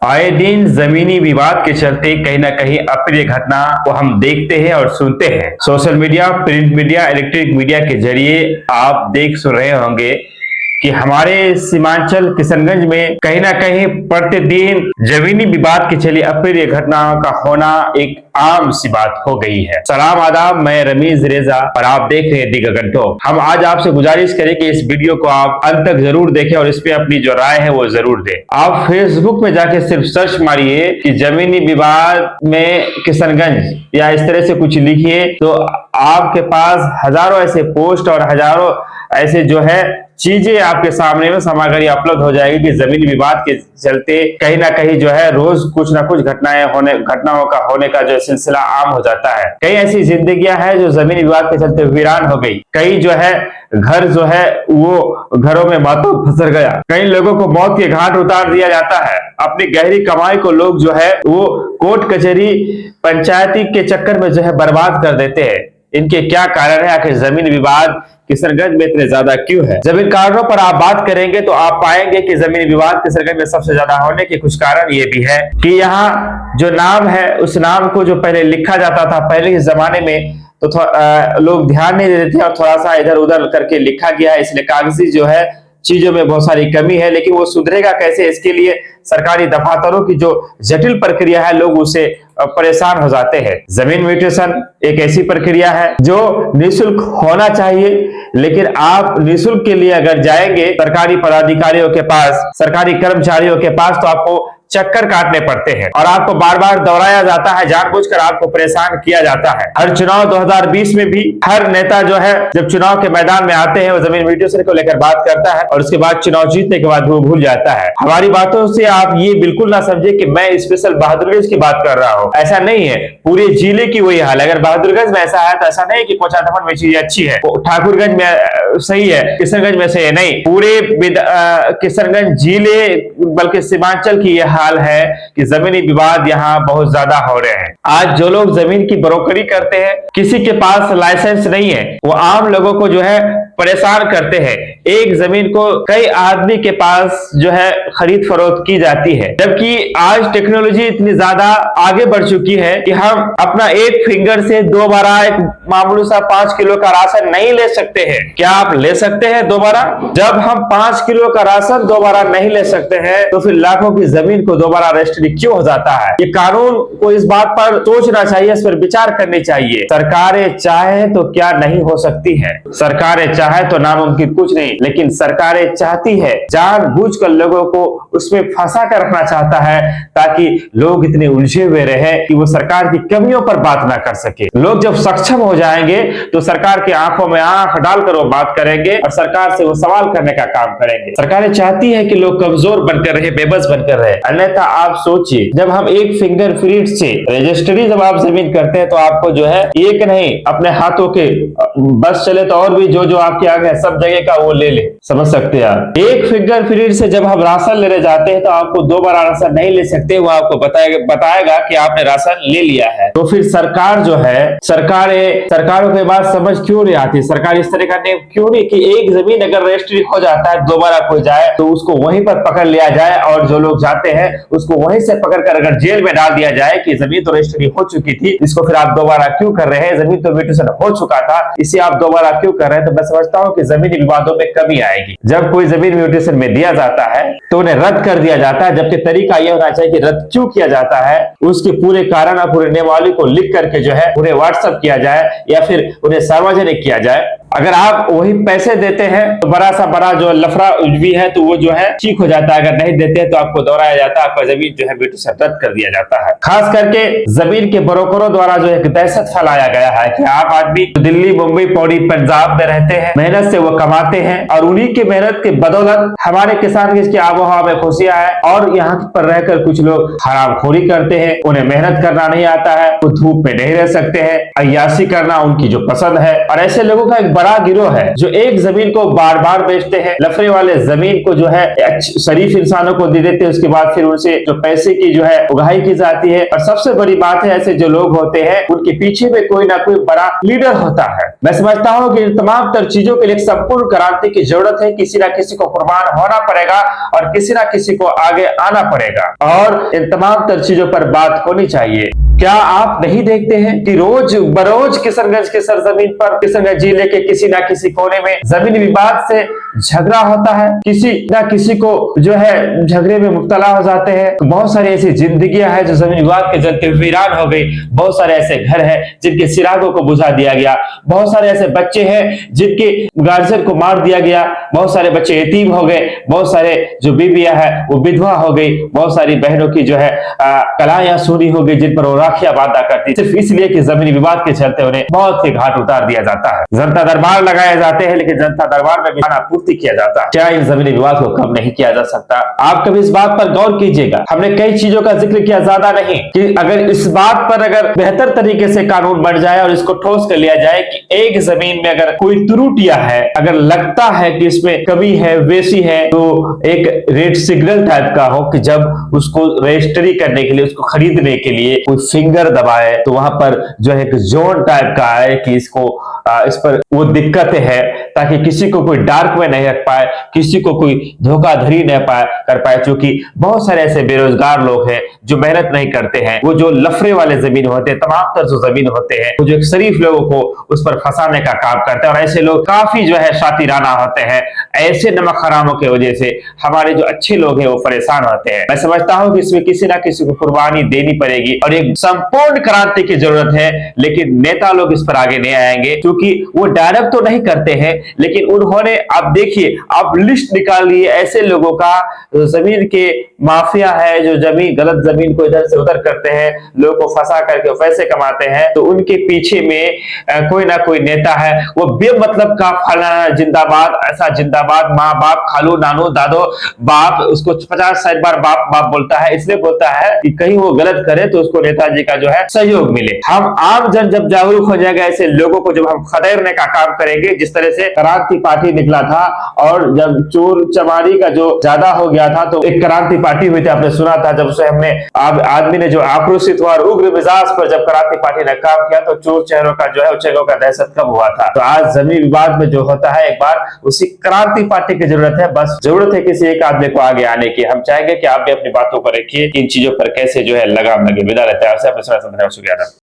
आए दिन जमीनी विवाद के चलते कहीं ना कहीं अप्रिय घटना को हम देखते हैं और सुनते हैं। Social media, print media, electric media के जरिए आप देख सुन रहे होंगे कि हमारे सीमांचल किशनगंज में कहीं ना कहीं प्रतिदिन जमीनी विवाद के चली अप्रिय घटनाओं का होना एक आम सी बात हो गई है। सलाम आदाब, मैं रमीज रेजा और आप देख रहे हैं दी गगन टॉक। हम आज आपसे गुजारिश करें कि इस वीडियो को आप अंत तक जरूर देखें और इस पे अपनी जो राय है वो जरूर दें। आप फेसबुक में जाके सिर्फ सर्च मारिए कि जमीनी विवाद में किशनगंज या इस तरह से कुछ लिखिए तो आपके पास हजारों ऐसे पोस्ट और हजारों ऐसे जो है चीजें आपके सामने में सामग्री अपलोड हो जाएगी कि जमीनी विवाद के चलते कहीं ना कहीं जो है रोज कुछ ना कुछ घटनाओं का होने का जो सिलसिला आम हो जाता है। कई ऐसी जिंदगियां हैं जो जमीनी विवाद के चलते वीरान हो गई। कई जो है घर जो है वो घरों में बातों फंस गया। कई लोगों को मौत के घाट उतार दिया जाता है। अपनी गहरी कमाई को लोग जो है वो कोर्ट कचहरी पंचायती के चक्कर में जो है बर्बाद कर देते हैं। इनके क्या कारण है? आखिर जमीन विवाद किशनगंज में इतने ज्यादा क्यों है? जब इन कारणों पर आप बात करेंगे तो आप पाएंगे कि जमीनी विवाद किशनगंज में सबसे ज्यादा होने के कुछ कारण ये भी है कि यहाँ जो नाम है उस नाम को जो पहले लिखा जाता था पहले के जमाने में तो लोग ध्यान नहीं देते थे और थोड़ा सा इधर उधर करके लिखा गया है, इसलिए कागजी जो है चीजों में बहुत सारी कमी है। लेकिन वो सुधरेगा कैसे? इसके लिए सरकारी दफातरों की जो जटिल प्रक्रिया है लोग उसे परेशान हो जाते हैं। जमीन म्यूटेशन एक ऐसी प्रक्रिया है जो निःशुल्क होना चाहिए, लेकिन आप निःशुल्क के लिए अगर जाएंगे सरकारी पदाधिकारियों के पास, सरकारी कर्मचारियों के पास, तो आपको चक्कर काटने पड़ते हैं और आपको बार बार दोहराया जाता है, जानबूझकर आपको परेशान किया जाता है। हर चुनाव 2020 में भी हर नेता जो है जब चुनाव के मैदान में आते हैं वो जमीन म्यूटेशन को लेकर बात करता है और उसके बाद चुनाव जीतने के बाद वो भूल जाता है। हमारी बातों से आप ये बिल्कुल ना समझे कि मैं स्पेशल बहादुरगंज की बात कर रहा हूँ, ऐसा नहीं है। पूरे जिले की वही हाल है। अगर बहादुरगंज में ऐसा है तो ऐसा नहीं कि कोचाधमन में चीजें अच्छी है, ठाकुरगंज में सही है, किशनगंज में सही है, नहीं। पूरे किशनगंज जिले बल्कि सीमांचल की यह हाल है कि जमीनी विवाद यहाँ बहुत ज्यादा हो रहे हैं। आज जो लोग जमीन की ब्रोकरी करते हैं, किसी के पास लाइसेंस नहीं है, वो आम लोगों को जो है परेशान करते हैं। एक जमीन को कई आदमी के पास जो है खरीद फरोख्त की जाती है, जबकि आज टेक्नोलॉजी इतनी ज्यादा आगे बढ़ चुकी है कि हम अपना एक फिंगर से दोबारा एक मामूली सा 5 किलो का राशन नहीं ले सकते हैं। क्या आप ले सकते हैं दोबारा? जब हम 5 किलो का राशन दोबारा नहीं ले सकते हैं तो फिर लाखों की जमीन को दोबारा रजिस्ट्री क्यों हो जाता है? ये कानून को इस बात पर सोचना चाहिए, इस पर विचार करनी चाहिए। सरकारें चाहे तो क्या नहीं हो सकती है? सरकारें चाहे तो नामुमकिन कुछ नहीं, लेकिन सरकारें चाहती है, जानबूझकर लोगों को उसमें फंसा कर रखना चाहता है ताकि लोग इतने उलझे हुए रहे कि वो सरकार की कमियों पर बात ना कर सके। लोग जब सक्षम हो जाएंगे तो सरकार की आंखों में आंख डालकर वो बात करेंगे और सरकार से वो सवाल करने का काम करेंगे। सरकारें चाहती है कि लोग कमजोर बनकर रहे, बेबस बनकर रहे। अन्यथा आप सोचिए, जब हम एक फिंगर प्रिंट से रजिस्ट्री जब आप जमीन करते हैं तो आपको जो है एक नहीं अपने हाथों के बस चले तो और भी जो आपके आगे है सब जगह का वो ले ले, समझ सकते हैं आप। एक फिंगर प्रिंट से जब हम राशन लेने जाते हैं तो आपको दोबारा राशन नहीं ले सकते, वो आपको बताएगा कि आपने राशन ले लिया है। तो फिर सरकार जो है, सरकारों के पास समझ क्यों नहीं आती? सरकार इस तरह का नियम क्यों नहीं कि एक जमीन अगर रजिस्ट्री हो जाता है दोबारा कोई जाए तो उसको वहीं पर पकड़ लिया जाए और जो लोग जाते हैं उसको वहीं से पकड़कर अगर जेल में डाल दिया जाए कि जमीन तो रजिस्ट्री हो चुकी थी, इसको फिर आप दोबारा क्यों कर रहे हैं? जमीन तो म्यूटेशन हो चुका था, इसे आप दोबारा क्यों कर रहे हैं? तो मैं समझता हूं कि जमीनी विवादों में कमी आएगी। जब कोई जमीन म्यूटेशन में दिया जाता है तो उन्हें रद्द कर दिया जाता है, जबकि तरीका यह होना चाहिए कि रद्द क्यों किया जाता है उसके पूरे कारण और पूरे नियमावली को लिख करके जो है उन्हें व्हाट्सएप किया जाए या फिर उन्हें सार्वजनिक किया जाए। अगर आप वही पैसे देते हैं तो बड़ा जो लफड़ा उजवी है तो वो जो है ठीक हो जाता है। अगर नहीं देते हैं तो आपको दोहराया जाता है, आपका जमीन जो है म्यूटेशन रद्द कर दिया जाता है। खास करके जमीन के ब्रोकरों द्वारा जो एक दहशत फैलाया गया है कि आम आदमी दिल्ली, मुंबई, पौड़ी, पंजाब में रहते हैं, मेहनत से वो कमाते हैं और उन्हीं की मेहनत के बदौलत हमारे किसान की आबोहवा में खुशियां है और यहाँ पर रहकर कुछ लोग हरामखोरी करते हैं, उन्हें मेहनत करना नहीं आता है, वो धूप में नहीं रह सकते हैं, अय्याशी करना उनकी जो पसंद है। और ऐसे लोगों का एक बड़ा गिरोह है जो एक जमीन को बार बार बेचते हैं, लफड़े वाले जमीन को जो है शरीफ इंसानों को दे देते हैं, उसके बाद फिर उनसे जो पैसे की जो है उगाही की जाती है। और सबसे बड़ी बात है, ऐसे जो लोग होते हैं उनके पीछे में कोई ना कोई बड़ा लीडर होता है। मैं समझता हूं कि इन तमाम तर चीजों के लिए संपूर्ण क्रांति की जरूरत है। किसी ना किसी को कुर्बान होना पड़ेगा और किसी ना किसी को आगे आना पड़ेगा और इन तमाम तर चीजों पर बात होनी चाहिए। क्या आप नहीं देखते हैं कि रोज बरोज किशनगंज के सरजमीन पर, किशनगंज जिले के किसी ना किसी कोने में जमीन विवाद से झगड़ा होता है, किसी ना किसी को जो है झगड़े में मुब्तला हो जाते हैं। बहुत सारी ऐसी जिंदगियां हैं जो जमीन विवाद के चलते वीरान हो गई। बहुत सारे ऐसे घर हैं जिनके चिरागों को बुझा दिया गया। बहुत सारे ऐसे बच्चे हैं जिनके गार्जियन को मार दिया गया। बहुत सारे बच्चे यतीम हो गए। बहुत सारे जो बीबियां हैं वो विधवा हो गई। बहुत सारी बहनों की जो है कलाइयां सूनी हो गई जिन पर वो राखियां बांधा करती, सिर्फ इसलिए कि जमीनी विवाद के चलते उन्हें मौत के घाट उतार दिया जाता है। जनता दरबार लगाए जाते हैं लेकिन जनता दरबार में भी पूर्ति किया जाता है। क्या इन जमीनी विवाद को कम नहीं किया जा सकता? आप कभी इस बात पर गौर कीजिएगा। हमने कई चीजों का जिक्र किया, ज्यादा नहीं, कि अगर इस बात पर अगर बेहतर तरीके से कानून बन जाए और इसको ठोस कर लिया जाए कि एक जमीन में अगर कोई त्रुटियां है, अगर लगता है कि इसमें कमी है, वेसी है, तो एक रेड सिग्नल टाइप का हो कि जब उसको रजिस्ट्री करने के लिए, उसको खरीदने के लिए कोई फिंगर दबाए तो वहां पर जो है एक जोन टाइप का है कि इसको इस पर वो दिक्कतें है, ताकि किसी को कोई डार्क में नहीं रख पाए, किसी को कोई धोखाधड़ी नहीं कर पाए। क्योंकि बहुत सारे ऐसे बेरोजगार लोग हैं जो मेहनत नहीं करते हैं, वो जो लफड़े वाले जमीन होते हैं, तमाम तरह जो जमीन होते हैं, वो जो एक शरीफ लोगों को उस पर फंसाने का काम करते हैं। और ऐसे लोग काफी जो है शातिराना होते हैं। ऐसे नमक हरामों की वजह से हमारे जो अच्छे लोग हैं वो परेशान होते हैं। मैं समझता हूं कि इसमें किसी ना किसी को कुर्बानी देनी पड़ेगी और एक संपूर्ण क्रांति की जरूरत है। लेकिन नेता लोग इस पर आगे नहीं आएंगे क्योंकि वो डायरेक्ट तो नहीं करते हैं, लेकिन उन्होंने, आप देखिए, आप लिस्ट निकाल लिए ऐसे लोगों का जो जमीन के माफिया है, जो जमीन गलत जमीन को इधर से उधर करते हैं, लोगों को फंसा करके पैसे कमाते हैं। तो उनके पीछे में कोई ना कोई नेता है, वो बेमतलब का फलाना जिंदाबाद, ऐसा जिंदाबाद, माँ बाप, खालू नानू दादो बाप, उसको 50-60 बार बाप बाप बोलता है। इसलिए बोलता है कि कहीं वो गलत करे तो उसको नेताजी का जो है सहयोग मिले। हम आम जन जब जागरूक हो जाएगा, ऐसे लोगों को जब हम खदेड़ने का काम करेंगे, जिस तरह से क्रांति पार्टी निकला था और जब चोर चमारी का जो ज्यादा हो गया था तो एक क्रांति पार्टी हुई थी, आपने सुना था। जब उसे हमने आदमी ने जो आक्रोशित हुआ और उग्र मिजाज पर जब क्रांति पार्टी ने काम किया तो चोर चेहरों का जो है चेहरों का दहशत कम हुआ था। तो आज जमीन विवाद में जो होता है, एक बार उसी क्रांति पार्टी की जरूरत है। बस जरूरत है किसी एक आदमी को आगे आने की। हम चाहेंगे कि आप भी अपनी बातों को रखिए, इन चीजों पर कैसे जो है लगाम लगे। विदा लेते हैं आपसे, अपने शुक्रिया।